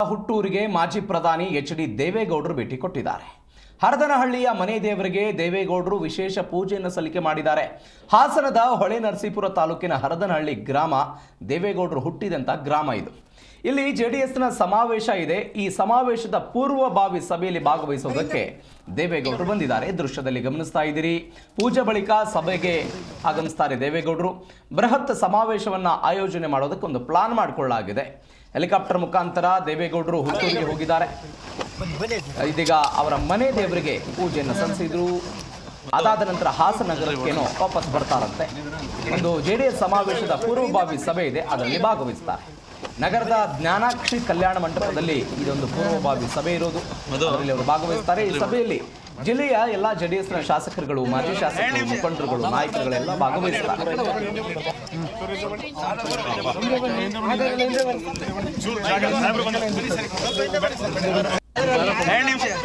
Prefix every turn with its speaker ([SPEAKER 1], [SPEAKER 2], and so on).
[SPEAKER 1] ಹುಟ್ಟೂರಿಗೆ ಮಾಜಿ ಪ್ರಧಾನಿ ಎಚ್.ಡಿ. ದೇವೇಗೌಡರು ಭೇಟಿ ಕೊಟ್ಟಿದ್ದಾರೆ. ಹರದನಹಳ್ಳಿಯ ಮನೆ ದೇವರಿಗೆ ದೇವೇಗೌಡರು ವಿಶೇಷ ಪೂಜೆಯನ್ನು ಸಲ್ಲಿಕೆ ಮಾಡಿದ್ದಾರೆ. ಹಾಸನದ ಹೊಳೆನರಸೀಪುರ ತಾಲೂಕಿನ ಹರದನಹಳ್ಳಿ ಗ್ರಾಮ ದೇವೇಗೌಡರು ಹುಟ್ಟಿದಂಥ ಗ್ರಾಮ ಇದು. ಇಲ್ಲಿ ಜೆಡಿಎಸ್ನ ಸಮಾವೇಶ ಇದೆ. ಈ ಸಮಾವೇಶದ ಪೂರ್ವಭಾವಿ ಸಭೆಯಲ್ಲಿ ಭಾಗವಹಿಸುವುದಕ್ಕೆ ದೇವೇಗೌಡರು ಬಂದಿದ್ದಾರೆ. ದೃಶ್ಯದಲ್ಲಿ ಗಮನಿಸ್ತಾ ಇದ್ದೀರಿ. ಪೂಜೆ ಬಳಿಕ ಸಭೆಗೆ ಆಗಮಿಸ್ತಾರೆ ದೇವೇಗೌಡರು. ಬೃಹತ್ ಸಮಾವೇಶವನ್ನ ಆಯೋಜನೆ ಮಾಡೋದಕ್ಕೆ ಒಂದು ಪ್ಲಾನ್ ಮಾಡಿಕೊಳ್ಳಲಾಗಿದೆ. ಹೆಲಿಕಾಪ್ಟರ್ ಮುಖಾಂತರ ದೇವೇಗೌಡರು ಹುಟ್ಟೂರಿಗೆ ಹೋಗಿದ್ದಾರೆ. ಇದೀಗ ಅವರ ಮನೆ ದೇವರಿಗೆ ಪೂಜೆಯನ್ನು ಸಲ್ಲಿಸಿದ್ರು. ಅದಾದ ನಂತರ ಹಾಸನ ನಗರಕ್ಕೇನೋ ವಾಪಸ್ ಬರ್ತಾರಂತೆ. ಒಂದು ಜೆಡಿಎಸ್ ಸಮಾವೇಶದ ಪೂರ್ವಭಾವಿ ಸಭೆ ಇದೆ, ಅದರಲ್ಲಿ ಭಾಗವಹಿಸ್ತಾರೆ. ನಗರದ ಜ್ಞಾನಾಕ್ಷಿ ಕಲ್ಯಾಣ ಮಂಟಪದಲ್ಲಿ ಇದೊಂದು ಪೂರ್ವಭಾವಿ ಸಭೆ ಇರೋದು, ಅದರಲ್ಲಿ ಅವರು ಭಾಗವಹಿಸ್ತಾರೆ. ಈ ಸಭೆಯಲ್ಲಿ ಜಿಲ್ಲೆಯ ಎಲ್ಲ ಜೆಡಿಎಸ್ನ ಶಾಸಕರುಗಳು, ಮಾಜಿ ಶಾಸಕರು, ಮುಖಂಡರುಗಳು, ನಾಯಕರುಗಳೆಲ್ಲ ಭಾಗವಹಿಸ್ತಾರೆ.
[SPEAKER 2] ನಿಮಿಷ